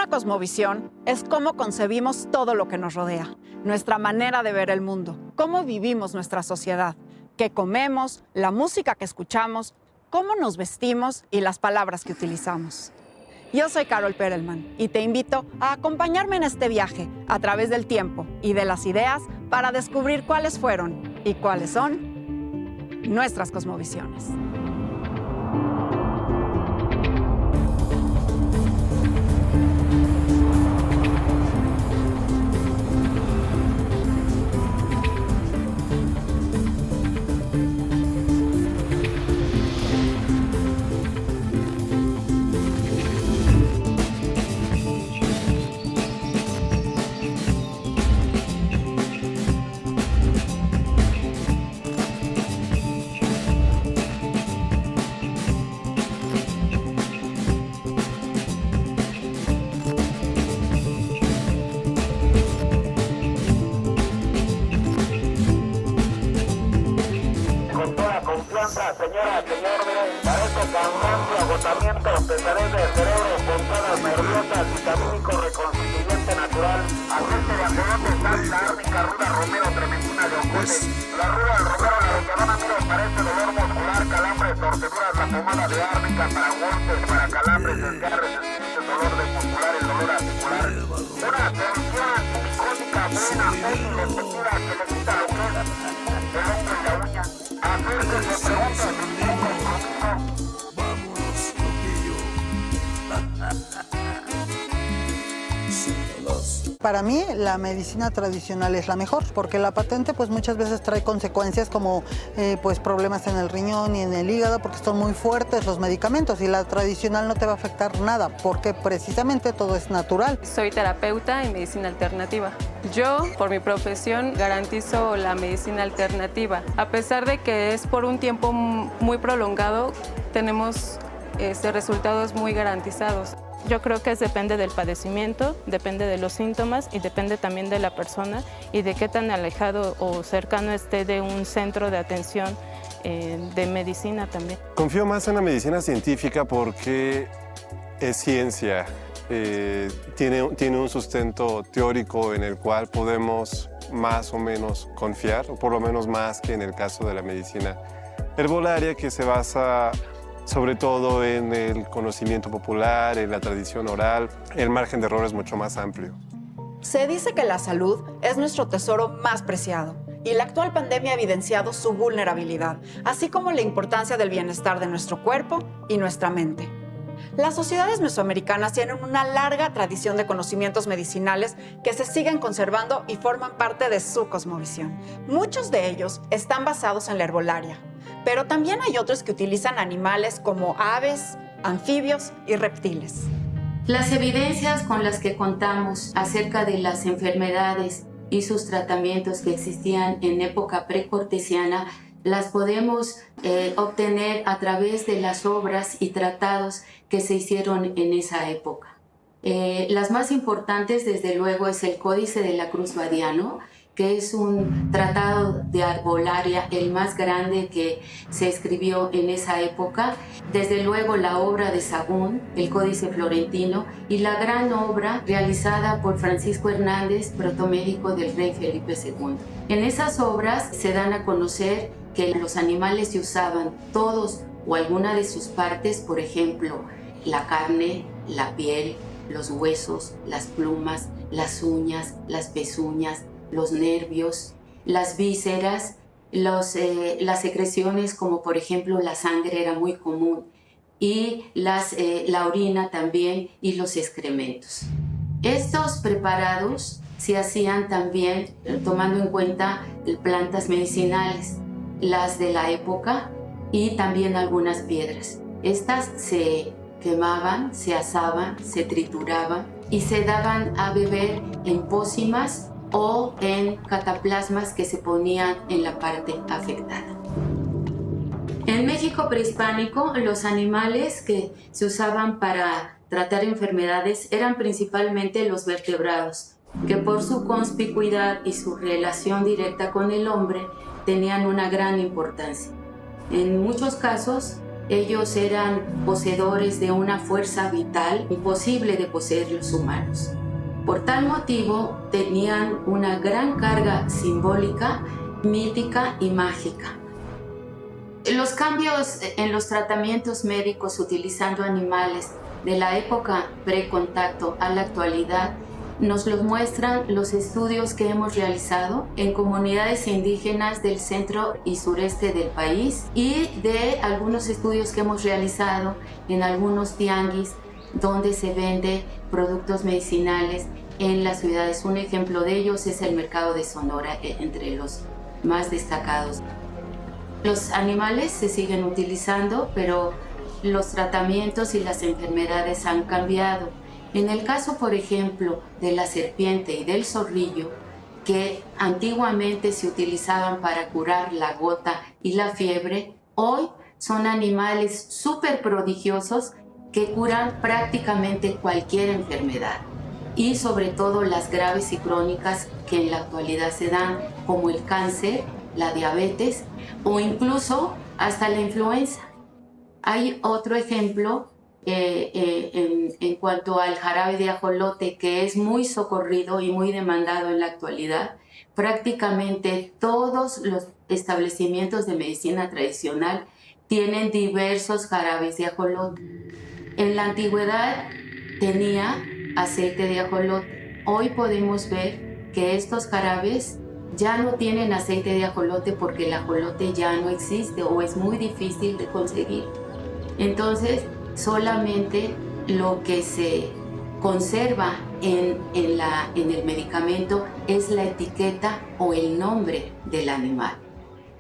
Nuestra cosmovisión es cómo concebimos todo lo que nos rodea, nuestra manera de ver el mundo, cómo vivimos nuestra sociedad, qué comemos, la música que escuchamos, cómo nos vestimos y las palabras que utilizamos. Yo soy Carol Perelman y te invito a acompañarme en este viaje a través del tiempo y de las ideas para descubrir cuáles fueron y cuáles son nuestras cosmovisiones. Señora, señor, parece cansancio, agotamiento, pesadez del cerebro, puntadas nerviosas, vitamínico, reconstituyente natural, agente de acodate, salsa, árnica, ruda, romero, tremendina, de ocote, la ruda, el romero, la roquedona, miro, parece dolor muscular, calambres, torceduras, la pomada de árnica, para golpes, para calambres, desgarres, espíritus, dolor de muscular, el dolor articular, una solución antimicótica, buena, fácil, efectiva, que le quita lo que es el hombro y la uña. Acérquese, vámonos, loquillo. Para mí, la medicina tradicional es la mejor, porque la patente pues muchas veces trae consecuencias como pues problemas en el riñón y en el hígado, porque son muy fuertes los medicamentos, y la tradicional no te va a afectar nada, porque precisamente todo es natural. Soy terapeuta en medicina alternativa. Yo, por mi profesión, garantizo la medicina alternativa. A pesar de que es por un tiempo muy prolongado, tenemos resultados muy garantizados. Yo creo que depende del padecimiento, depende de los síntomas y depende también de la persona y de qué tan alejado o cercano esté de un centro de atención de medicina también. Confío más en la medicina científica porque es ciencia, tiene un sustento teórico en el cual podemos más o menos confiar, o por lo menos más que en el caso de la medicina herbolaria, que se basa sobre todo en el conocimiento popular, en la tradición oral. El margen de error es mucho más amplio. Se dice que la salud es nuestro tesoro más preciado y la actual pandemia ha evidenciado su vulnerabilidad, así como la importancia del bienestar de nuestro cuerpo y nuestra mente. Las sociedades mesoamericanas tienen una larga tradición de conocimientos medicinales que se siguen conservando y forman parte de su cosmovisión. Muchos de ellos están basados en la herbolaria, pero también hay otros que utilizan animales como aves, anfibios y reptiles. Las evidencias con las que contamos acerca de las enfermedades y sus tratamientos que existían en época precortesiana las podemos obtener a través de las obras y tratados que se hicieron en esa época. Las más importantes, desde luego, es el Códice de la Cruz Badiano, que es un tratado de herbolaria, el más grande que se escribió en esa época. Desde luego la obra de Sahagún, el Códice Florentino, y la gran obra realizada por Francisco Hernández, protomédico del rey Felipe II. En esas obras se dan a conocer que los animales se usaban todos o alguna de sus partes, por ejemplo, la carne, la piel, los huesos, las plumas, las uñas, las pezuñas, los nervios, las vísceras, las secreciones, como por ejemplo la sangre era muy común, y la orina también, y los excrementos. Estos preparados se hacían también tomando en cuenta plantas medicinales, las de la época, y también algunas piedras. Estas se quemaban, se asaban, se trituraban y se daban a beber en pócimas o en cataplasmas que se ponían en la parte afectada. En México prehispánico, los animales que se usaban para tratar enfermedades eran principalmente los vertebrados, que por su conspicuidad y su relación directa con el hombre tenían una gran importancia. En muchos casos ellos eran poseedores de una fuerza vital imposible de poseer los humanos. Por tal motivo, tenían una gran carga simbólica, mítica y mágica. Los cambios en los tratamientos médicos utilizando animales de la época precontacto a la actualidad nos los muestran los estudios que hemos realizado en comunidades indígenas del centro y sureste del país y de algunos estudios que hemos realizado en algunos tianguis donde se vende productos medicinales en las ciudades. Un ejemplo de ellos es el mercado de Sonora, entre los más destacados. Los animales se siguen utilizando, pero los tratamientos y las enfermedades han cambiado. En el caso, por ejemplo, de la serpiente y del zorrillo, que antiguamente se utilizaban para curar la gota y la fiebre, hoy son animales súper prodigiosos que curan prácticamente cualquier enfermedad y sobre todo las graves y crónicas que en la actualidad se dan, como el cáncer, la diabetes o incluso hasta la influenza. Hay otro ejemplo en cuanto al jarabe de ajolote, que es muy socorrido y muy demandado en la actualidad. Prácticamente todos los establecimientos de medicina tradicional tienen diversos jarabes de ajolote. En la antigüedad tenía aceite de ajolote. Hoy podemos ver que estos jarabes ya no tienen aceite de ajolote porque el ajolote ya no existe o es muy difícil de conseguir. Entonces, solamente lo que se conserva en el medicamento es la etiqueta o el nombre del animal.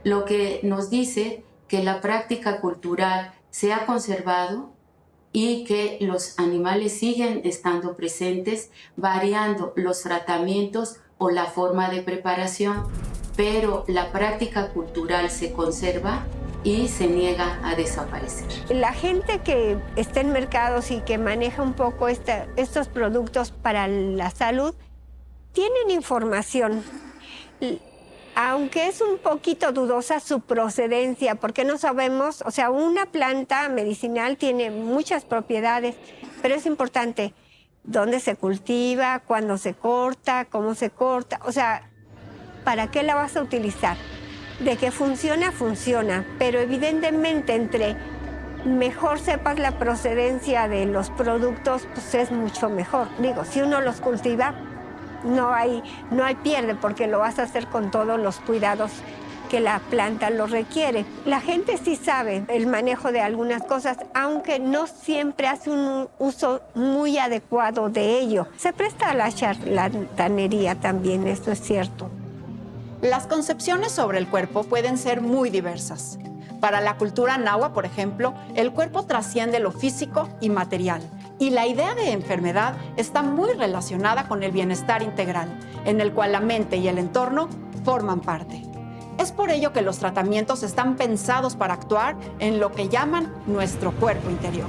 Lo que nos dice que la práctica cultural se ha conservado y que los animales siguen estando presentes, variando los tratamientos o la forma de preparación, pero la práctica cultural se conserva y se niega a desaparecer. La gente que está en mercados y que maneja un poco estos productos para la salud, tienen información, aunque es un poquito dudosa su procedencia, porque no sabemos, o sea, una planta medicinal tiene muchas propiedades, pero es importante dónde se cultiva, cuándo se corta, cómo se corta, o sea, ¿para qué la vas a utilizar? De que funciona, funciona, pero evidentemente entre mejor sepas la procedencia de los productos, pues es mucho mejor. Digo, si uno los cultiva, no hay pierde, porque lo vas a hacer con todos los cuidados que la planta lo requiere. La gente sí sabe el manejo de algunas cosas, aunque no siempre hace un uso muy adecuado de ello. Se presta a la charlatanería también, esto es cierto. Las concepciones sobre el cuerpo pueden ser muy diversas. Para la cultura náhuatl, por ejemplo, el cuerpo trasciende lo físico y material, y la idea de enfermedad está muy relacionada con el bienestar integral, en el cual la mente y el entorno forman parte. Es por ello que los tratamientos están pensados para actuar en lo que llaman nuestro cuerpo interior.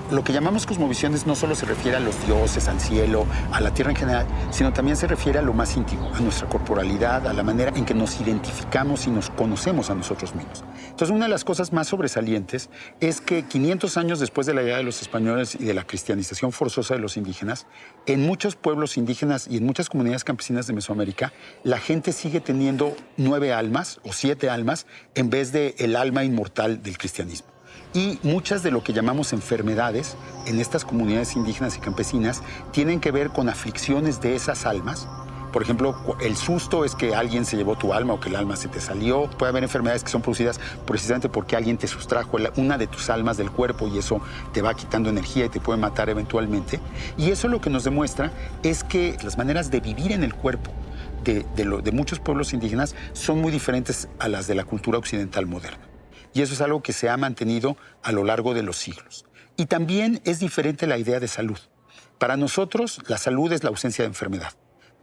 Lo que llamamos cosmovisiones no solo se refiere a los dioses, al cielo, a la tierra en general, sino también se refiere a lo más íntimo, a nuestra corporalidad, a la manera en que nos identificamos y nos conocemos a nosotros mismos. Entonces, una de las cosas más sobresalientes es que 500 años después de la llegada de los españoles y de la cristianización forzosa de los indígenas, en muchos pueblos indígenas y en muchas comunidades campesinas de Mesoamérica, la gente sigue teniendo 9 almas o 7 almas en vez del alma inmortal del cristianismo. Y muchas de lo que llamamos enfermedades en estas comunidades indígenas y campesinas tienen que ver con aflicciones de esas almas. Por ejemplo, el susto es que alguien se llevó tu alma o que el alma se te salió. Puede haber enfermedades que son producidas precisamente porque alguien te sustrajo una de tus almas del cuerpo y eso te va quitando energía y te puede matar eventualmente. Y eso lo que nos demuestra es que las maneras de vivir en el cuerpo de muchos pueblos indígenas son muy diferentes a las de la cultura occidental moderna. Y eso es algo que se ha mantenido a lo largo de los siglos. Y también es diferente la idea de salud. Para nosotros, la salud es la ausencia de enfermedad.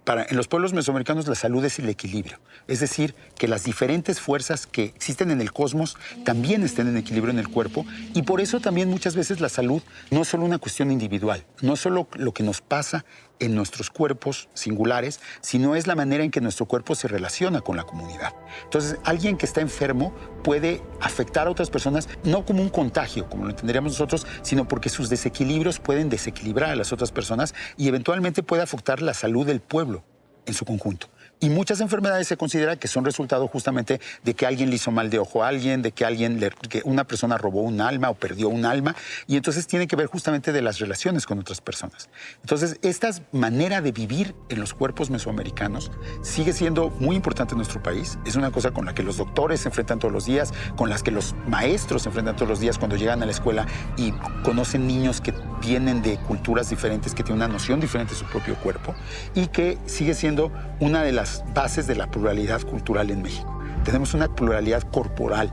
En los pueblos mesoamericanos, la salud es el equilibrio. Es decir, que las diferentes fuerzas que existen en el cosmos también estén en equilibrio en el cuerpo. Y por eso también muchas veces la salud no es solo una cuestión individual, no es solo lo que nos pasa en nuestros cuerpos singulares, sino es la manera en que nuestro cuerpo se relaciona con la comunidad. Entonces, alguien que está enfermo puede afectar a otras personas, no como un contagio, como lo entenderíamos nosotros, sino porque sus desequilibrios pueden desequilibrar a las otras personas y eventualmente puede afectar la salud del pueblo en su conjunto. Y muchas enfermedades se considera que son resultado justamente de que alguien le hizo mal de ojo a alguien, de que una persona robó un alma o perdió un alma, y entonces tiene que ver justamente de las relaciones con otras personas. Entonces, esta manera de vivir en los cuerpos mesoamericanos sigue siendo muy importante en nuestro país. Es una cosa con la que los doctores se enfrentan todos los días, con las que los maestros se enfrentan todos los días cuando llegan a la escuela y conocen niños que vienen de culturas diferentes, que tienen una noción diferente de su propio cuerpo, y que sigue siendo una de las bases de la pluralidad cultural en México. Tenemos una pluralidad corporal.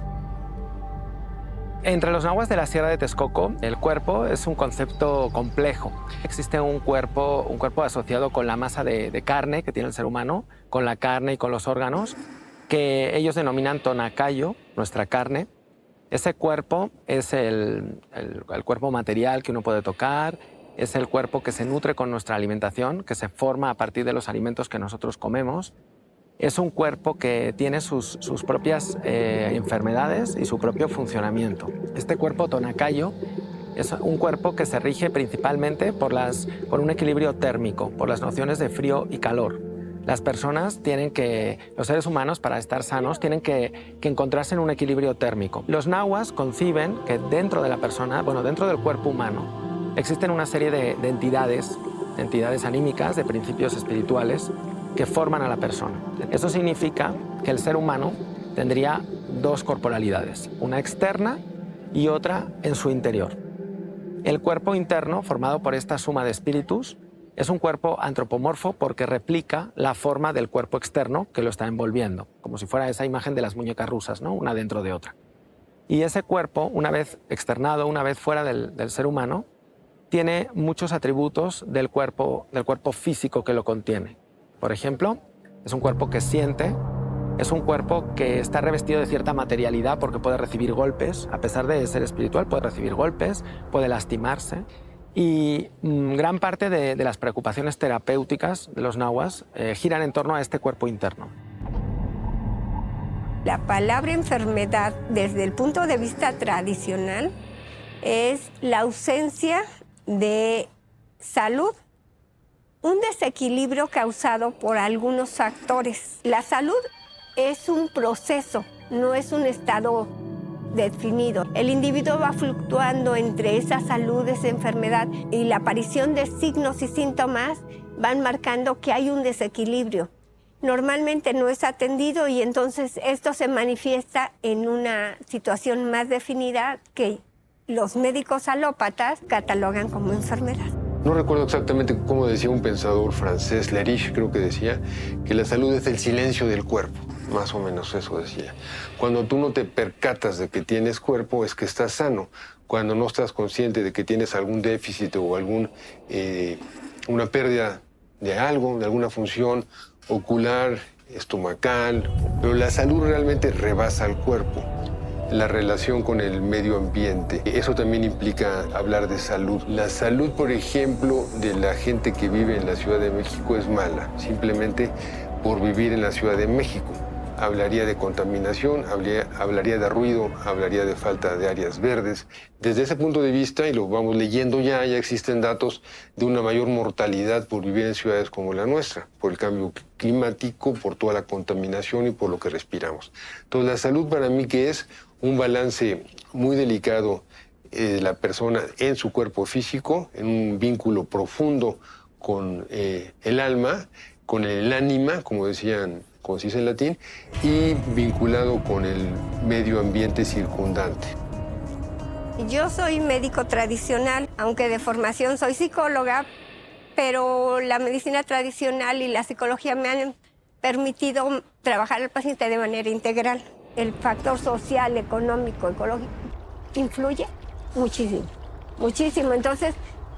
Entre los nahuas de la Sierra de Texcoco, el cuerpo es un concepto complejo. Existe un cuerpo asociado con la masa de carne que tiene el ser humano, con la carne y con los órganos, que ellos denominan tonacayo, nuestra carne. Ese cuerpo es el cuerpo material que uno puede tocar, es el cuerpo que se nutre con nuestra alimentación, que se forma a partir de los alimentos que nosotros comemos. Es un cuerpo que tiene sus propias enfermedades y su propio funcionamiento. Este cuerpo tonacayo es un cuerpo que se rige principalmente por un equilibrio térmico, por las nociones de frío y calor. Las personas los seres humanos, para estar sanos, tienen que encontrarse en un equilibrio térmico. Los nahuas conciben que dentro de la persona, dentro del cuerpo humano, existen una serie de entidades anímicas, de principios espirituales que forman a la persona. Eso significa que el ser humano tendría dos corporalidades, una externa y otra en su interior. El cuerpo interno, formado por esta suma de espíritus, es un cuerpo antropomorfo porque replica la forma del cuerpo externo que lo está envolviendo, como si fuera esa imagen de las muñecas rusas, ¿no? Una dentro de otra. Y ese cuerpo, una vez externado, una vez fuera del ser humano, tiene muchos atributos del cuerpo físico que lo contiene. Por ejemplo, es un cuerpo que siente, es un cuerpo que está revestido de cierta materialidad porque puede recibir golpes, a pesar de ser espiritual, puede recibir golpes, puede lastimarse. Y gran parte de las preocupaciones terapéuticas de los nahuas giran en torno a este cuerpo interno. La palabra enfermedad, desde el punto de vista tradicional, es la ausencia de salud, un desequilibrio causado por algunos factores. La salud es un proceso, no es un estado definido. El individuo va fluctuando entre esa salud, esa enfermedad, y la aparición de signos y síntomas van marcando que hay un desequilibrio. Normalmente no es atendido y entonces esto se manifiesta en una situación más definida que los médicos alópatas catalogan como enfermedad. No recuerdo exactamente cómo decía un pensador francés, Lerich creo que decía, que la salud es el silencio del cuerpo, más o menos eso decía. Cuando tú no te percatas de que tienes cuerpo es que estás sano. Cuando no estás consciente de que tienes algún déficit o una pérdida de algo, de alguna función ocular, estomacal, pero la salud realmente rebasa al cuerpo. La relación con el medio ambiente. Eso también implica hablar de salud. La salud, por ejemplo, de la gente que vive en la Ciudad de México es mala, simplemente por vivir en la Ciudad de México. Hablaría de contaminación, hablaría de ruido, hablaría de falta de áreas verdes. Desde ese punto de vista, y lo vamos leyendo ya existen datos de una mayor mortalidad por vivir en ciudades como la nuestra, por el cambio climático, por toda la contaminación y por lo que respiramos. Entonces, la salud para mí que es un balance muy delicado de la persona en su cuerpo físico, en un vínculo profundo con el alma, con el ánima, como decían, como se dice en latín, y vinculado con el medio ambiente circundante. Yo soy médico tradicional, aunque de formación soy psicóloga, pero la medicina tradicional y la psicología me han permitido trabajar al paciente de manera integral. El factor social, económico, ecológico influye muchísimo, muchísimo. Entonces,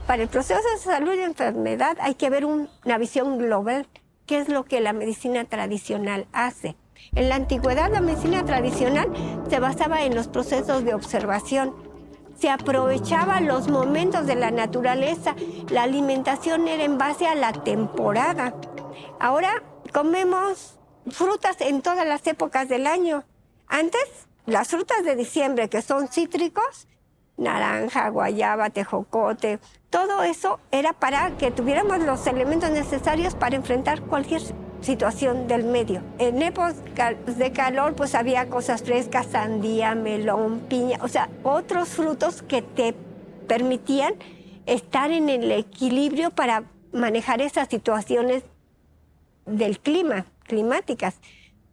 para el proceso de salud y enfermedad hay que ver una visión global. ¿Qué es lo que la medicina tradicional hace? En la antigüedad, la medicina tradicional se basaba en los procesos de observación. se aprovechaba los momentos de la naturaleza. La alimentación era en base a la temporada. Ahora comemos frutas en todas las épocas del año. Antes, las frutas de diciembre, que son cítricos, naranja, guayaba, tejocote, todo eso era para que tuviéramos los elementos necesarios para enfrentar cualquier situación del medio. En épocas de calor, pues había cosas frescas, sandía, melón, piña, o sea, otros frutos que te permitían estar en el equilibrio para manejar esas situaciones del climáticas,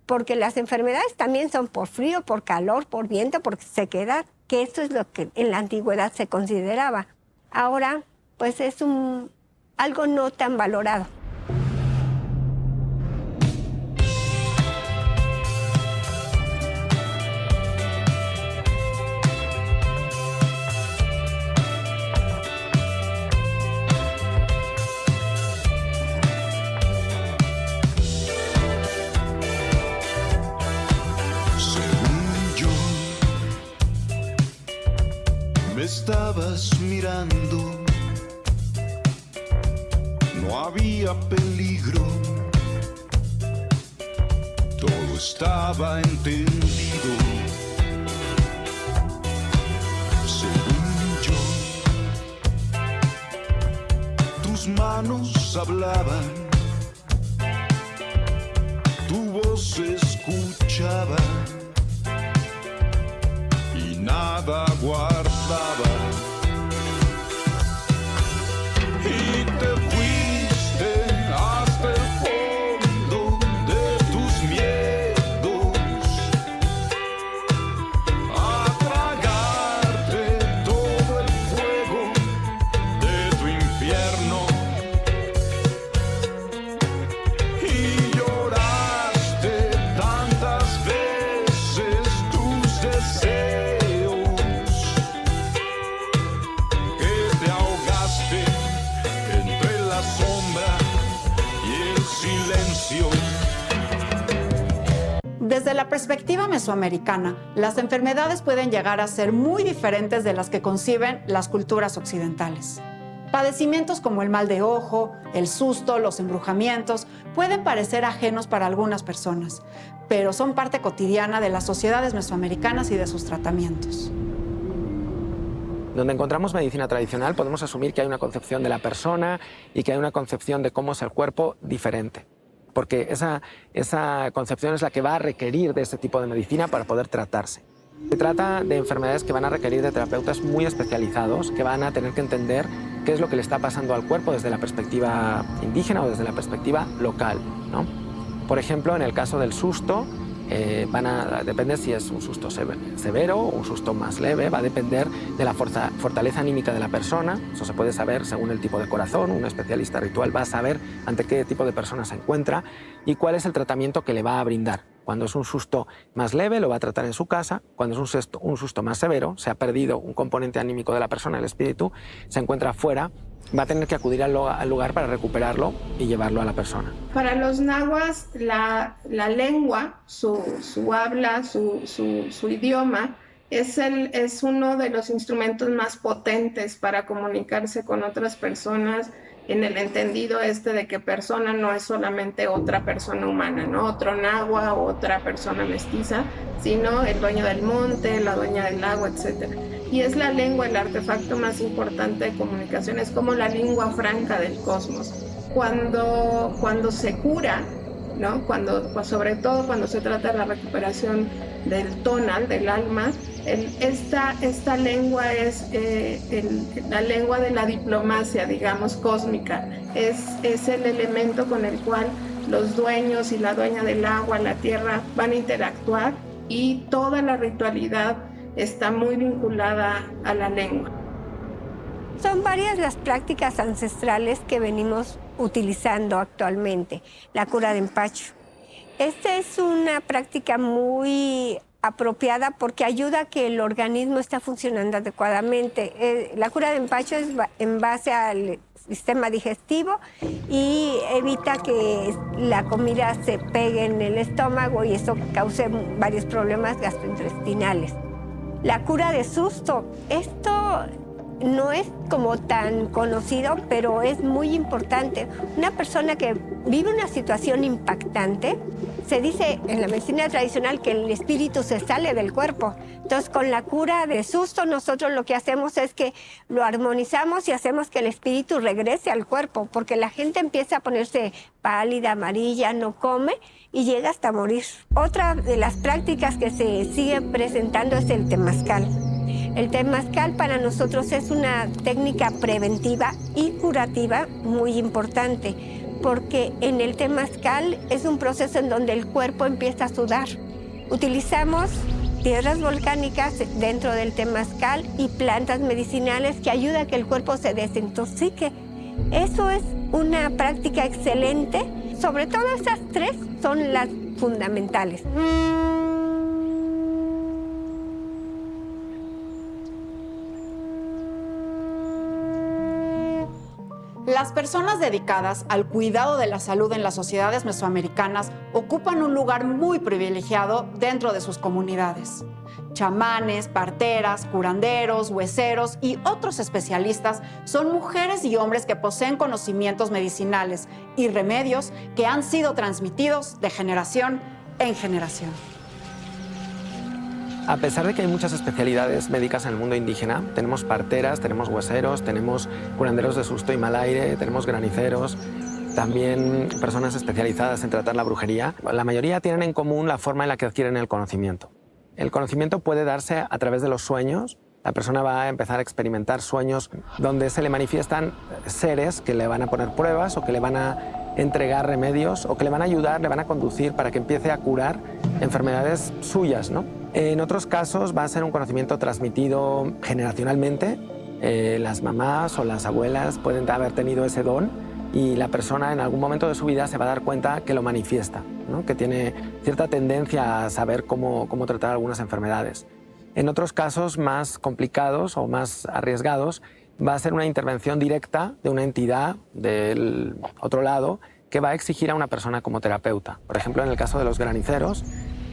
porque las enfermedades también son por frío, por calor, por viento, por sequedad, que eso es lo que en la antigüedad se consideraba. Ahora, pues es algo no tan valorado. Me estabas mirando, no había peligro, todo estaba entendido. Según yo, tus manos hablaban, tu voz se escuchaba y nada guardaba. Y te fuiste hasta el fondo de tus miedos, a tragarte todo el fuego de tu infierno. Y lloraste tantas veces tus deseos, Desde la perspectiva mesoamericana, las enfermedades pueden llegar a ser muy diferentes de las que conciben las culturas occidentales. Padecimientos como el mal de ojo, el susto, los embrujamientos pueden parecer ajenos para algunas personas, pero son parte cotidiana de las sociedades mesoamericanas y de sus tratamientos. Donde encontramos medicina tradicional, podemos asumir que hay una concepción de la persona y que hay una concepción de cómo es el cuerpo diferente, porque esa concepción es la que va a requerir de este tipo de medicina para poder tratarse. Se trata de enfermedades que van a requerir de terapeutas muy especializados, que van a tener que entender qué es lo que le está pasando al cuerpo desde la perspectiva indígena o desde la perspectiva local, ¿no? Por ejemplo, en el caso del susto, depende si es un susto severo o un susto más leve, va a depender de la fortaleza anímica de la persona. Eso se puede saber según el tipo de corazón. Un especialista ritual va a saber ante qué tipo de persona se encuentra y cuál es el tratamiento que le va a brindar. Cuando es un susto más leve, lo va a tratar en su casa. Cuando es un susto más severo, se ha perdido un componente anímico de la persona, el espíritu, se encuentra fuera, va a tener que acudir al lugar para recuperarlo y llevarlo a la persona. Para los nahuas, la lengua, su habla, su idioma, es uno de los instrumentos más potentes para comunicarse con otras personas, en el entendido de que persona no es solamente otra persona humana, ¿no? Otro nahua o otra persona mestiza, sino el dueño del monte, la dueña del agua, etc. Y es la lengua el artefacto más importante de comunicación, es como la lengua franca del cosmos. Cuando se cura, ¿no? Sobre todo cuando se trata de la recuperación del tonal, del alma, esta lengua es la lengua de la diplomacia, digamos, cósmica. Es el elemento con el cual los dueños y la dueña del agua, la tierra, van a interactuar, y toda la ritualidad está muy vinculada a la lengua. Son varias las prácticas ancestrales que venimos utilizando actualmente. La cura de empacho. Esta es una práctica muy apropiada porque ayuda a que el organismo esté funcionando adecuadamente. La cura de empacho es en base al sistema digestivo y evita que la comida se pegue en el estómago y eso cause varios problemas gastrointestinales. La cura de susto. Esto no es como tan conocido, pero es muy importante. Una persona que vive una situación impactante, se dice en la medicina tradicional que el espíritu se sale del cuerpo. Entonces, con la cura de susto, nosotros lo que hacemos es que lo armonizamos y hacemos que el espíritu regrese al cuerpo, porque la gente empieza a ponerse pálida, amarilla, no come y llega hasta morir. Otra de las prácticas que se sigue presentando es el temazcal. El temazcal para nosotros es una técnica preventiva y curativa muy importante, porque en el temazcal es un proceso en donde el cuerpo empieza a sudar. Utilizamos piedras volcánicas dentro del temazcal y plantas medicinales que ayudan a que el cuerpo se desintoxique. Eso es una práctica excelente. Sobre todo esas tres son las fundamentales. Las personas dedicadas al cuidado de la salud en las sociedades mesoamericanas ocupan un lugar muy privilegiado dentro de sus comunidades. Chamanes, parteras, curanderos, hueseros y otros especialistas son mujeres y hombres que poseen conocimientos medicinales y remedios que han sido transmitidos de generación en generación. A pesar de que hay muchas especialidades médicas en el mundo indígena, tenemos parteras, tenemos hueseros, tenemos curanderos de susto y mal aire, tenemos graniceros, también personas especializadas en tratar la brujería. La mayoría tienen en común la forma en la que adquieren el conocimiento. El conocimiento puede darse a través de los sueños. La persona va a empezar a experimentar sueños donde se le manifiestan seres que le van a poner pruebas o que le van a entregar remedios o que le van a ayudar, le van a conducir para que empiece a curar enfermedades suyas, ¿no? En otros casos va a ser un conocimiento transmitido generacionalmente. Las mamás o las abuelas pueden haber tenido ese don y la persona en algún momento de su vida se va a dar cuenta que lo manifiesta, ¿no? Que tiene cierta tendencia a saber cómo tratar algunas enfermedades. En otros casos más complicados o más arriesgados va a ser una intervención directa de una entidad del otro lado que va a exigir a una persona como terapeuta. Por ejemplo, en el caso de los graniceros,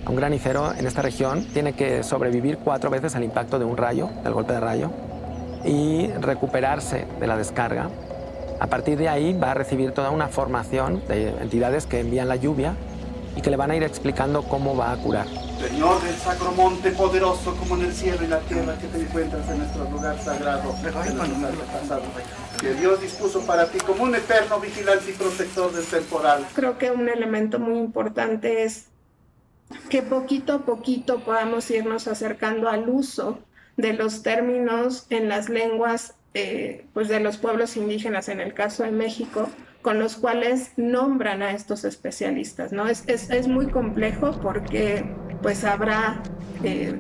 un granicero en esta región tiene que sobrevivir 4 veces al impacto de un rayo, del golpe de rayo, y recuperarse de la descarga. A partir de ahí va a recibir toda una formación de entidades que envían la lluvia y que le van a ir explicando cómo va a curar. Señor del sacro monte poderoso como en el cielo y la tierra que te encuentras en nuestro lugar sagrado de los antepasados, que Dios dispuso para ti como un eterno vigilante y protector del temporal. Creo que un elemento muy importante es que poquito a poquito podamos irnos acercando al uso de los términos en las lenguas pues de los pueblos indígenas, en el caso de México, con los cuales nombran a estos especialistas, ¿no? Es muy complejo porque pues habrá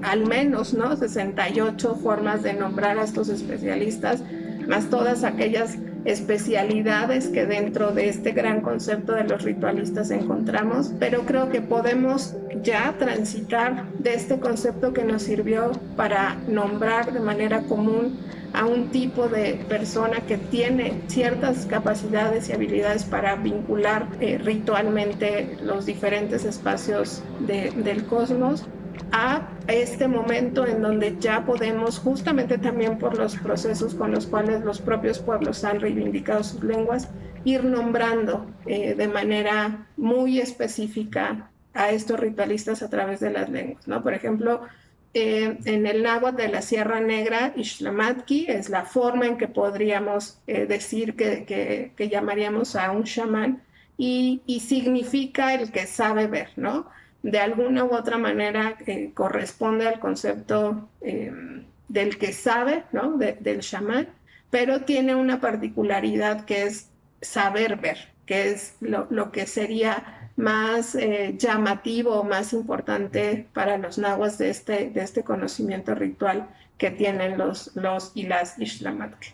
al menos, ¿no?, 68 formas de nombrar a estos especialistas, más todas aquellas especialidades que dentro de este gran concepto de los ritualistas encontramos, pero creo que podemos ya transitar de este concepto que nos sirvió para nombrar de manera común a un tipo de persona que tiene ciertas capacidades y habilidades para vincular ritualmente los diferentes espacios del cosmos, a este momento en donde ya podemos, justamente también por los procesos con los cuales los propios pueblos han reivindicado sus lenguas, ir nombrando de manera muy específica a estos ritualistas a través de las lenguas, ¿no? Por ejemplo, en el náhuatl de la Sierra Negra, Ixtlamatki es la forma en que podríamos decir que llamaríamos a un chamán y significa el que sabe ver, ¿no? De alguna u otra manera corresponde al concepto del que sabe, ¿no?, del chamán, pero tiene una particularidad que es saber ver, que es lo que sería más llamativo, más importante para los nahuas de este conocimiento ritual que tienen los y las Ixtlamatki.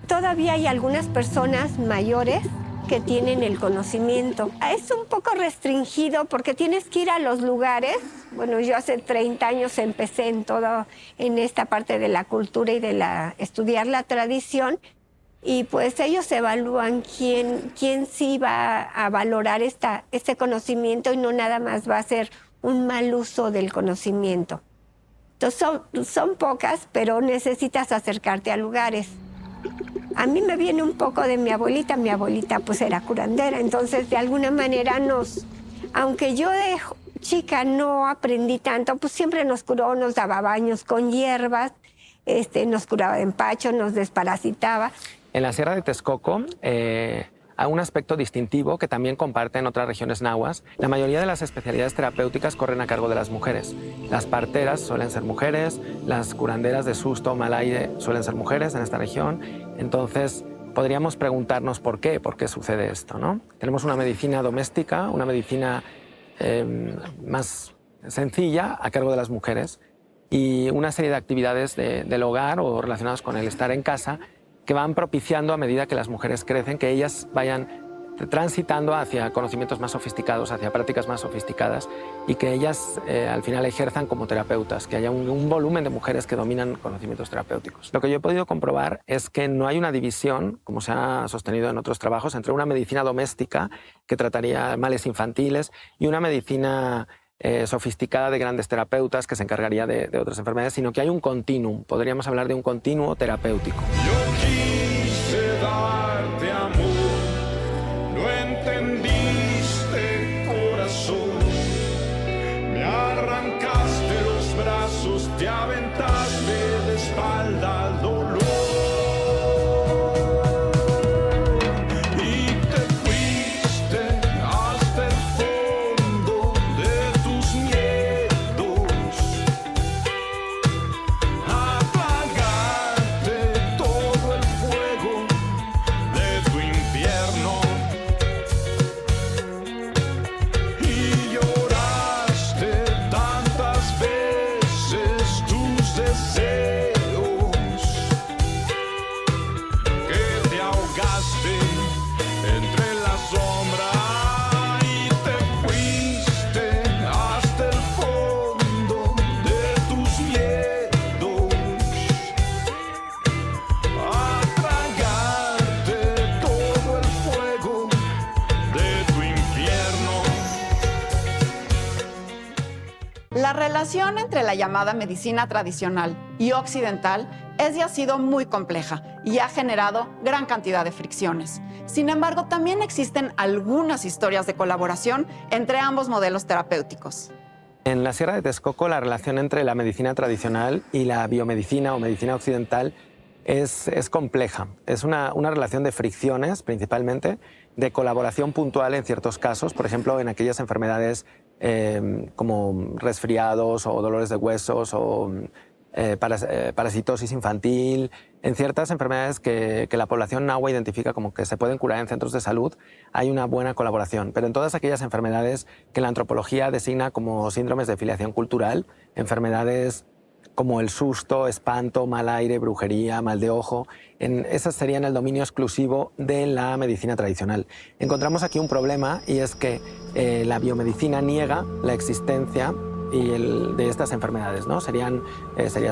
Todavía hay algunas personas mayores que tienen el conocimiento. Es un poco restringido porque tienes que ir a los lugares. Bueno, yo hace 30 años empecé en esta parte de la cultura y de estudiar la tradición, y pues ellos evalúan quién sí va a valorar este conocimiento y no nada más va a ser un mal uso del conocimiento. Entonces son pocas, pero necesitas acercarte a lugares. A mí me viene un poco de mi abuelita pues era curandera, entonces de alguna manera aunque yo de chica no aprendí tanto, pues siempre nos curó, nos daba baños con hierbas, nos curaba de empacho, nos desparasitaba. En la Sierra de Texcoco hay un aspecto distintivo que también comparten otras regiones nahuas. La mayoría de las especialidades terapéuticas corren a cargo de las mujeres. Las parteras suelen ser mujeres, las curanderas de susto o mal aire suelen ser mujeres en esta región. Entonces, podríamos preguntarnos por qué sucede esto, ¿no? Tenemos una medicina doméstica, una medicina más sencilla a cargo de las mujeres y una serie de actividades del hogar o relacionadas con el estar en casa que van propiciando a medida que las mujeres crecen, que ellas vayan transitando hacia conocimientos más sofisticados, hacia prácticas más sofisticadas y que ellas al final ejerzan como terapeutas, que haya un volumen de mujeres que dominan conocimientos terapéuticos. Lo que yo he podido comprobar es que no hay una división, como se ha sostenido en otros trabajos, entre una medicina doméstica que trataría males infantiles y una medicina sofisticada de grandes terapeutas que se encargaría de otras enfermedades, sino que hay un continuum, podríamos hablar de un continuo terapéutico. Yo quise darte amor, no entendiste, corazón. Me arrancaste los brazos, te aventaste de espalda al dolor. La relación entre la llamada medicina tradicional y occidental es y ha sido muy compleja y ha generado gran cantidad de fricciones. Sin embargo, también existen algunas historias de colaboración entre ambos modelos terapéuticos. En la Sierra de Texcoco, la relación entre la medicina tradicional y la biomedicina o medicina occidental es compleja. Es una relación de fricciones, principalmente, de colaboración puntual en ciertos casos, por ejemplo, en aquellas enfermedades como resfriados o dolores de huesos o parasitosis infantil, en ciertas enfermedades que la población nahua identifica como que se pueden curar en centros de salud, hay una buena colaboración. Pero en todas aquellas enfermedades que la antropología designa como síndromes de filiación cultural, enfermedades como el susto, espanto, mal aire, brujería, mal de ojo, esas serían el dominio exclusivo de la medicina tradicional. Encontramos aquí un problema y es que la biomedicina niega la existencia de estas enfermedades, ¿no? Sería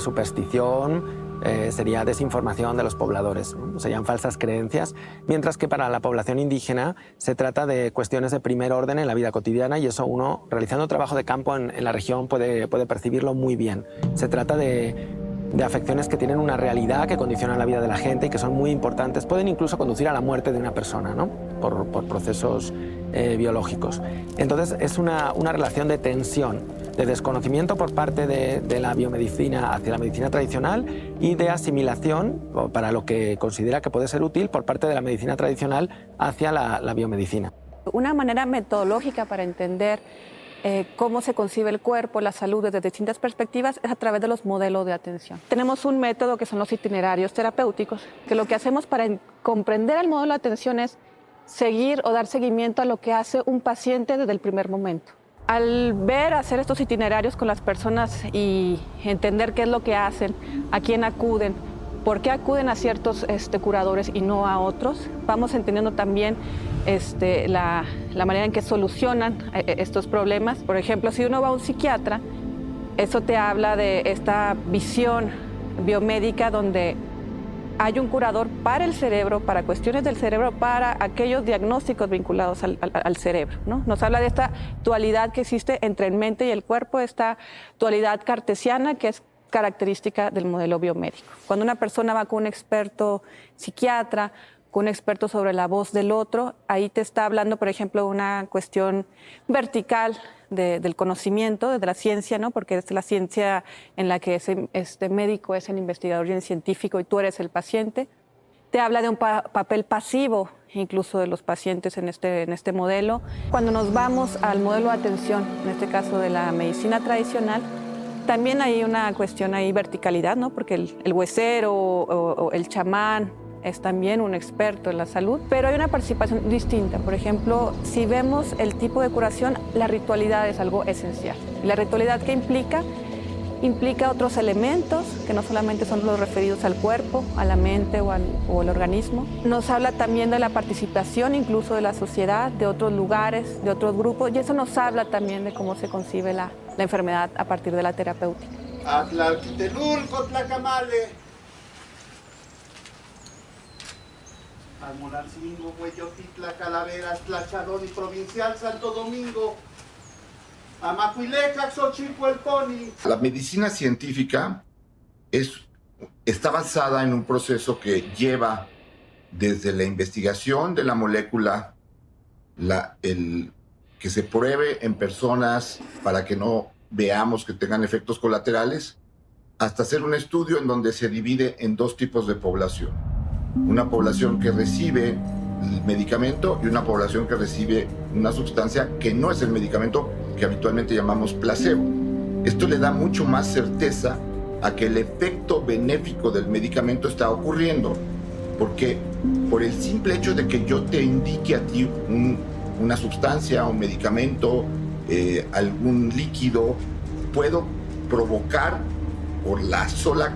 superstición, sería desinformación de los pobladores, ¿no? Serían falsas creencias, mientras que para la población indígena se trata de cuestiones de primer orden en la vida cotidiana y eso uno, realizando trabajo de campo en la región, puede percibirlo muy bien. Se trata de afecciones que tienen una realidad, que condicionan la vida de la gente y que son muy importantes. Pueden incluso conducir a la muerte de una persona, ¿no? por procesos biológicos. Entonces es una relación de tensión, de desconocimiento por parte de la biomedicina hacia la medicina tradicional y de asimilación para lo que considera que puede ser útil por parte de la medicina tradicional hacia la biomedicina. Una manera metodológica para entender cómo se concibe el cuerpo, la salud desde distintas perspectivas es a través de los modelos de atención. Tenemos un método que son los itinerarios terapéuticos, que lo que hacemos para comprender el modelo de atención es seguir o dar seguimiento a lo que hace un paciente desde el primer momento. Al hacer estos itinerarios con las personas y entender qué es lo que hacen, a quién acuden, por qué acuden a ciertos curadores y no a otros, vamos entendiendo también la manera en que solucionan estos problemas. Por ejemplo, si uno va a un psiquiatra, eso te habla de esta visión biomédica donde hay un curador para el cerebro, para cuestiones del cerebro, para aquellos diagnósticos vinculados al cerebro, ¿no? Nos habla de esta dualidad que existe entre el mente y el cuerpo, esta dualidad cartesiana que es característica del modelo biomédico. Cuando una persona va con un experto psiquiatra, con un experto sobre la voz del otro, ahí te está hablando, por ejemplo, una cuestión vertical del conocimiento, de la ciencia, ¿no? Porque es la ciencia en la que este médico es el investigador y el científico y tú eres el paciente. Te habla de un papel pasivo, incluso de los pacientes en este modelo. Cuando nos vamos al modelo de atención, en este caso de la medicina tradicional, también hay una cuestión ahí verticalidad, ¿no? Porque el huesero o el chamán es también un experto en la salud, pero hay una participación distinta. Por ejemplo, si vemos el tipo de curación, la ritualidad es algo esencial. La ritualidad que implica otros elementos que no solamente son los referidos al cuerpo, a la mente o al organismo. Nos habla también de la participación incluso de la sociedad, de otros lugares, de otros grupos, y eso nos habla también de cómo se concibe la enfermedad a partir de la terapéutica. Atlalquitelulco, Tlacamale. Almonarcingo, Hueyotitla, Calaveras, Tlachalón y Provincial Santo Domingo. Amacuileca, Xochitl, La medicina científica está basada en un proceso que lleva desde la investigación de la molécula, que se pruebe en personas para que no veamos que tengan efectos colaterales, hasta hacer un estudio en donde se divide en dos tipos de población. Una población que recibe el medicamento y una población que recibe una sustancia que no es el medicamento, que habitualmente llamamos placebo. Esto le da mucho más certeza a que el efecto benéfico del medicamento está ocurriendo, porque por el simple hecho de que yo te indique a ti una sustancia, un medicamento, algún líquido, puedo provocar por la sola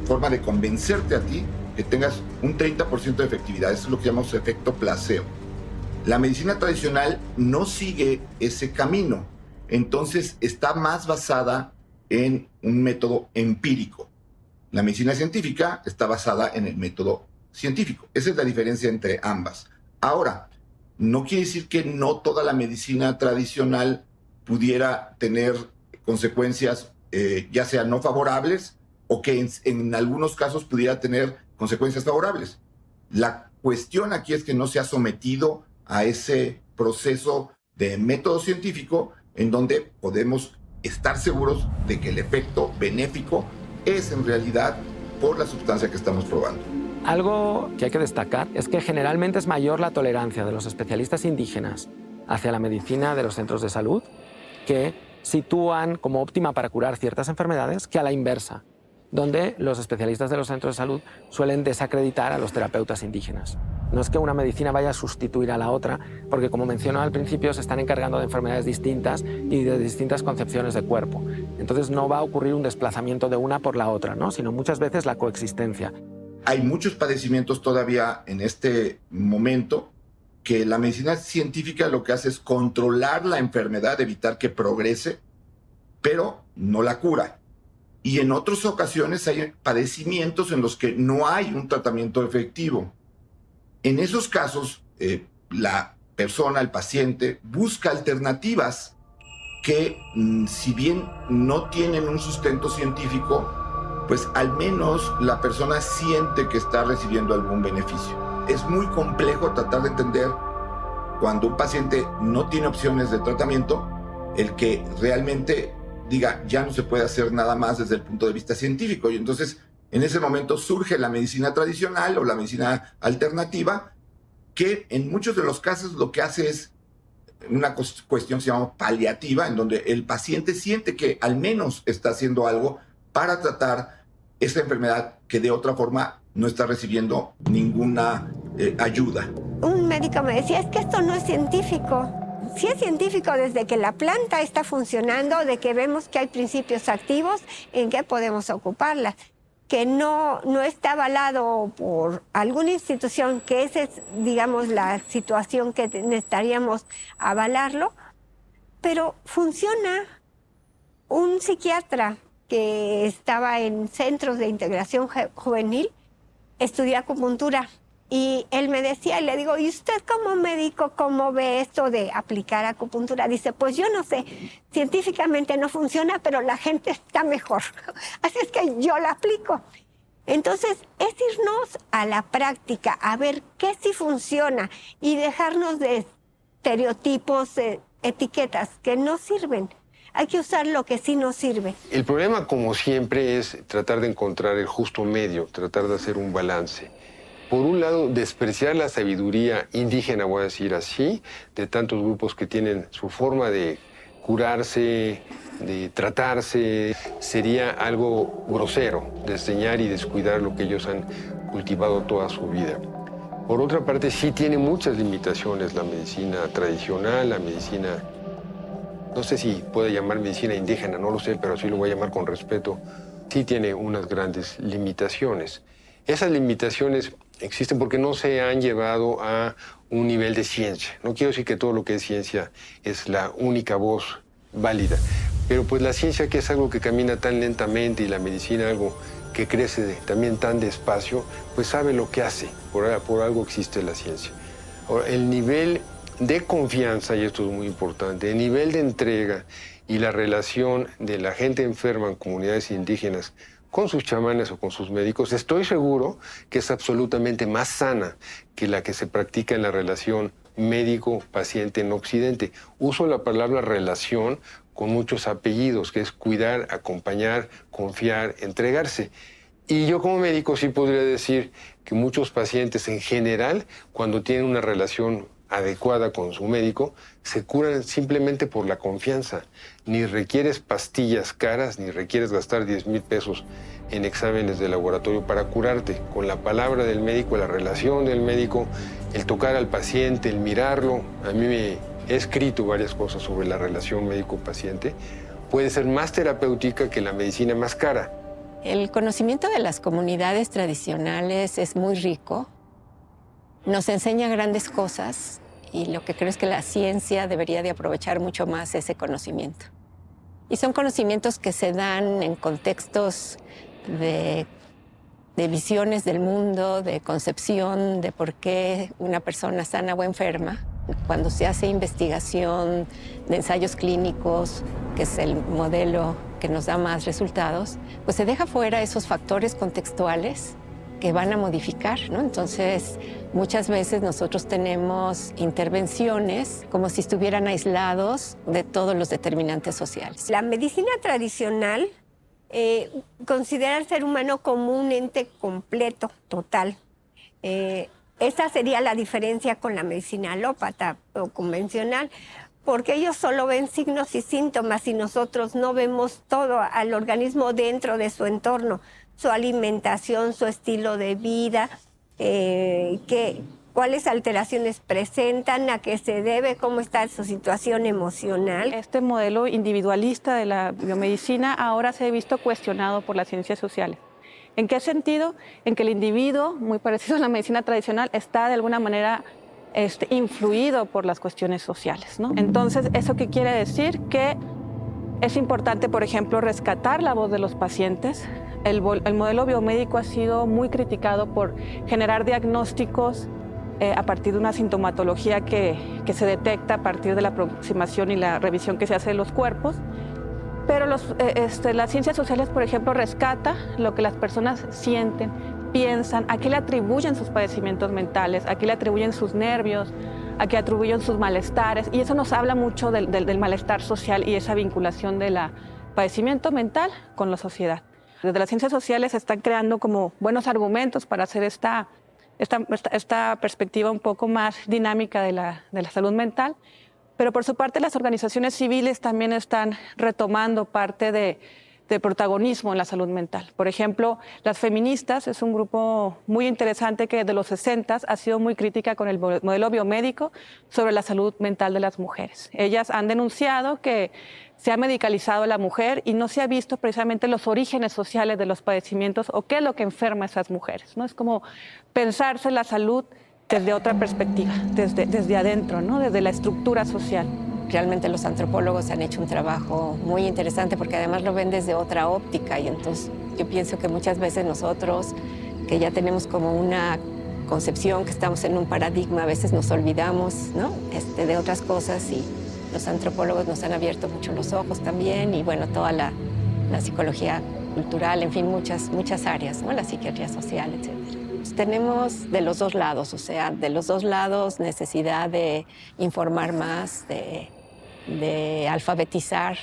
forma de convencerte a ti que tengas un 30% de efectividad. Eso es lo que llamamos efecto placebo. La medicina tradicional no sigue ese camino, entonces está más basada en un método empírico. La medicina científica está basada en el método científico. Esa es la diferencia entre ambas. Ahora, no quiere decir que no toda la medicina tradicional pudiera tener consecuencias ya sea no favorables o que en algunos casos pudiera tener consecuencias favorables. La cuestión aquí es que no se ha sometido a ese proceso de método científico en donde podemos estar seguros de que el efecto benéfico es en realidad por la sustancia que estamos probando. Algo que hay que destacar es que generalmente es mayor la tolerancia de los especialistas indígenas hacia la medicina de los centros de salud, que sitúan como óptima para curar ciertas enfermedades, que a la inversa, donde los especialistas de los centros de salud suelen desacreditar a los terapeutas indígenas. No es que una medicina vaya a sustituir a la otra, porque como mencioné al principio, se están encargando de enfermedades distintas y de distintas concepciones de cuerpo. Entonces no va a ocurrir un desplazamiento de una por la otra, ¿no? Sino muchas veces la coexistencia. Hay muchos padecimientos todavía en este momento que la medicina científica lo que hace es controlar la enfermedad, evitar que progrese, pero no la cura. Y en otras ocasiones hay padecimientos en los que no hay un tratamiento efectivo. En esos casos, la persona, el paciente, busca alternativas que, si bien no tienen un sustento científico, pues al menos la persona siente que está recibiendo algún beneficio. Es muy complejo tratar de entender cuando un paciente no tiene opciones de tratamiento, el que realmente diga, ya no se puede hacer nada más desde el punto de vista científico. Y entonces, en ese momento surge la medicina tradicional o la medicina alternativa, que en muchos de los casos lo que hace es una cuestión que se llama paliativa, en donde el paciente siente que al menos está haciendo algo para tratar esa enfermedad que de otra forma no está recibiendo ninguna ayuda. Un médico me decía, es que esto no es científico. Sí es científico desde que la planta está funcionando, de que vemos que hay principios activos en que podemos ocuparlas, que no está avalado por alguna institución, que esa es, digamos, la situación que necesitaríamos avalarlo, pero funciona. Un psiquiatra que estaba en centros de integración juvenil estudió acupuntura Y él me decía, y le digo, ¿y usted como médico cómo ve esto de aplicar acupuntura? Dice, pues yo no sé, científicamente no funciona, pero la gente está mejor. Así es que yo la aplico. Entonces, es irnos a la práctica, a ver qué sí funciona y dejarnos de estereotipos, etiquetas que no sirven. Hay que usar lo que sí nos sirve. El problema, como siempre, es tratar de encontrar el justo medio, tratar de hacer un balance. Por un lado, despreciar la sabiduría indígena, voy a decir así, de tantos grupos que tienen su forma de curarse, de tratarse, sería algo grosero, desdeñar y descuidar lo que ellos han cultivado toda su vida. Por otra parte, sí tiene muchas limitaciones la medicina tradicional, la medicina, no sé si puede llamar medicina indígena, no lo sé, pero sí lo voy a llamar con respeto, sí tiene unas grandes limitaciones. Esas limitaciones existen porque no se han llevado a un nivel de ciencia. No quiero decir que todo lo que es ciencia es la única voz válida, pero pues la ciencia, que es algo que camina tan lentamente, y la medicina algo que crece también tan despacio, pues sabe lo que hace. Por algo existe la ciencia. Ahora, el nivel de confianza, y esto es muy importante, el nivel de entrega y la relación de la gente enferma en comunidades indígenas con sus chamanes o con sus médicos, estoy seguro que es absolutamente más sana que la que se practica en la relación médico-paciente en Occidente. Uso la palabra relación con muchos apellidos, que es cuidar, acompañar, confiar, entregarse. Y yo como médico sí podría decir que muchos pacientes en general, cuando tienen una relación adecuada con su médico, se curan simplemente por la confianza. Ni requieres pastillas caras, ni requieres gastar 10,000 pesos en exámenes de laboratorio para curarte. Con la palabra del médico, la relación del médico, el tocar al paciente, el mirarlo. A mí me he escrito varias cosas sobre la relación médico-paciente. Puede ser más terapéutica que la medicina más cara. El conocimiento de las comunidades tradicionales es muy rico. Nos enseña grandes cosas y lo que creo es que la ciencia debería de aprovechar mucho más ese conocimiento. Y son conocimientos que se dan en contextos de visiones del mundo, de concepción de por qué una persona sana o enferma. Cuando se hace investigación de ensayos clínicos, que es el modelo que nos da más resultados, pues se deja fuera esos factores contextuales que van a modificar, ¿no? Entonces, muchas veces nosotros tenemos intervenciones como si estuvieran aislados de todos los determinantes sociales. La medicina tradicional considera al ser humano como un ente completo, total. Esa sería la diferencia con la medicina alópata o convencional, porque ellos solo ven signos y síntomas y nosotros no vemos todo al organismo dentro de su entorno, su alimentación, su estilo de vida, cuáles alteraciones presentan, a qué se debe, cómo está su situación emocional. Este modelo individualista de la biomedicina ahora se ha visto cuestionado por las ciencias sociales. ¿En qué sentido? En que el individuo, muy parecido a la medicina tradicional, está de alguna manera influido por las cuestiones sociales, ¿no? Entonces, ¿eso qué quiere decir? Que es importante, por ejemplo, rescatar la voz de los pacientes. El modelo biomédico ha sido muy criticado por generar diagnósticos a partir de una sintomatología que se detecta a partir de la aproximación y la revisión que se hace de los cuerpos. Pero las ciencias sociales, por ejemplo, rescata lo que las personas sienten, piensan, a qué le atribuyen sus padecimientos mentales, a qué le atribuyen sus nervios, a qué atribuyen sus malestares. Y eso nos habla mucho del malestar social y esa vinculación del padecimiento mental con la sociedad. Desde las ciencias sociales se están creando como buenos argumentos para hacer esta perspectiva un poco más dinámica de la salud mental. Pero por su parte las organizaciones civiles también están retomando parte de protagonismo en la salud mental. Por ejemplo, las feministas es un grupo muy interesante que desde los 60 ha sido muy crítica con el modelo biomédico sobre la salud mental de las mujeres. Ellas han denunciado que se ha medicalizado a la mujer y no se ha visto precisamente los orígenes sociales de los padecimientos o qué es lo que enferma a esas mujeres, ¿no? Es como pensarse la salud desde otra perspectiva, desde adentro, ¿no? Desde la estructura social. Realmente los antropólogos han hecho un trabajo muy interesante porque además lo ven desde otra óptica y entonces yo pienso que muchas veces nosotros, que ya tenemos como una concepción, que estamos en un paradigma, a veces nos olvidamos, ¿no? De otras cosas, y los antropólogos nos han abierto mucho los ojos también, y bueno, toda la psicología cultural, en fin, muchas áreas, ¿no? La psiquiatría social, etc. Pues tenemos de los dos lados, o sea, de los dos lados necesidad de informar más, de alfabetizar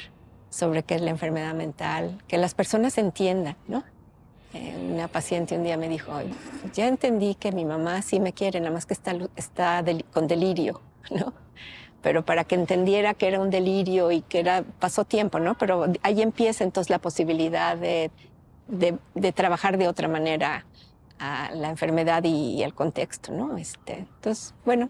sobre qué es la enfermedad mental, que las personas entiendan, ¿no? Una paciente un día me dijo, ya entendí que mi mamá sí me quiere, nada más que está con delirio, ¿no? Pero para que entendiera que era un delirio y que pasó tiempo, ¿no? Pero ahí empieza entonces la posibilidad de trabajar de otra manera a la enfermedad y el contexto, ¿no? Entonces, bueno,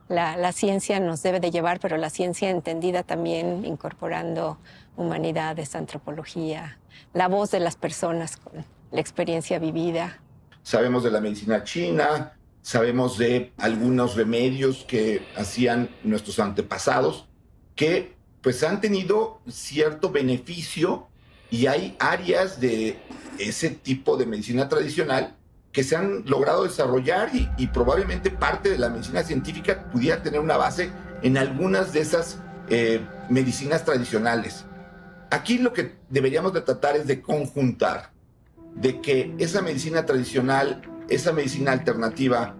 la ciencia nos debe de llevar, pero la ciencia entendida también incorporando humanidades, antropología, la voz de las personas con la experiencia vivida. Sabemos de la medicina china, sabemos de algunos remedios que hacían nuestros antepasados que pues han tenido cierto beneficio, y hay áreas de ese tipo de medicina tradicional que se han logrado desarrollar y probablemente parte de la medicina científica pudiera tener una base en algunas de esas medicinas tradicionales. Aquí lo que deberíamos de tratar es de conjuntar, de que esa medicina tradicional, esa medicina alternativa,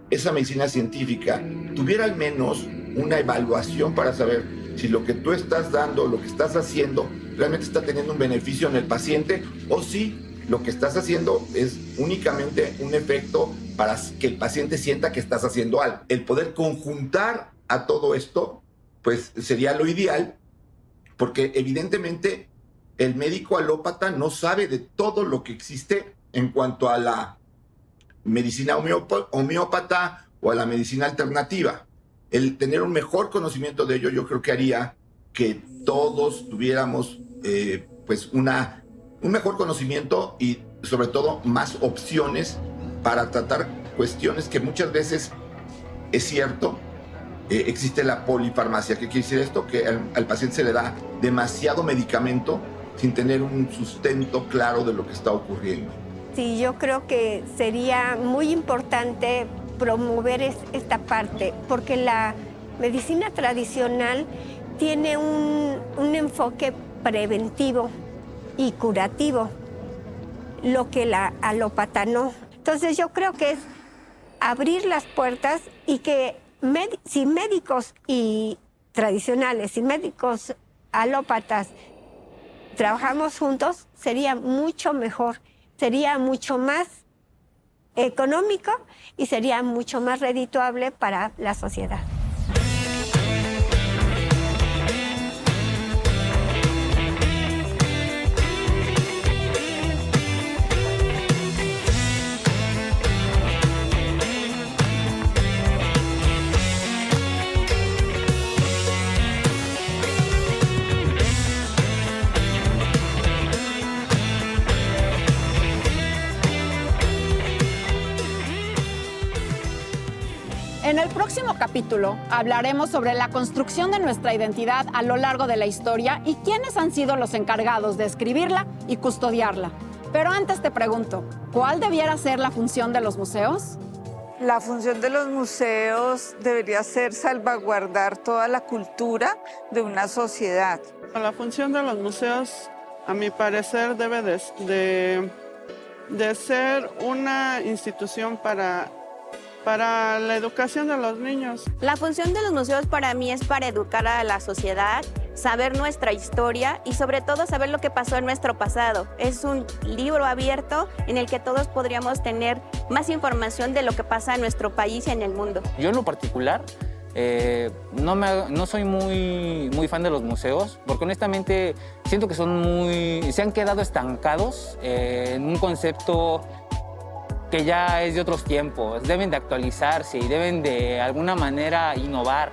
esa medicina científica tuviera al menos una evaluación para saber si lo que tú estás dando, lo que estás haciendo, realmente está teniendo un beneficio en el paciente, o si lo que estás haciendo es únicamente un efecto para que el paciente sienta que estás haciendo algo. El poder conjuntar a todo esto, pues sería lo ideal, porque evidentemente el médico alópata no sabe de todo lo que existe en cuanto a la medicina homeópata o a la medicina alternativa. El tener un mejor conocimiento de ello, yo creo que haría que todos tuviéramos pues un mejor conocimiento y sobre todo más opciones para tratar cuestiones que muchas veces, es cierto, existe la polifarmacia. ¿Qué quiere decir esto? Que al paciente se le da demasiado medicamento sin tener un sustento claro de lo que está ocurriendo. Sí, yo creo que sería muy importante promover esta parte, porque la medicina tradicional tiene un enfoque preventivo y curativo, lo que la alópata no. Entonces yo creo que es abrir las puertas y que si médicos y tradicionales y médicos alópatas trabajamos juntos, sería mucho mejor, sería mucho más económico y sería mucho más redituable para la sociedad. En el próximo capítulo hablaremos sobre la construcción de nuestra identidad a lo largo de la historia y quiénes han sido los encargados de escribirla y custodiarla. Pero antes te pregunto, ¿cuál debiera ser la función de los museos? La función de los museos debería ser salvaguardar toda la cultura de una sociedad. La función de los museos, a mi parecer, debe de ser una institución para la educación de los niños. La función de los museos para mí es para educar a la sociedad, saber nuestra historia y sobre todo saber lo que pasó en nuestro pasado. Es un libro abierto en el que todos podríamos tener más información de lo que pasa en nuestro país y en el mundo. Yo en lo particular no soy muy fan de los museos porque honestamente siento que se han quedado estancados en un concepto que ya es de otros tiempos. Deben de actualizarse y deben de alguna manera innovar.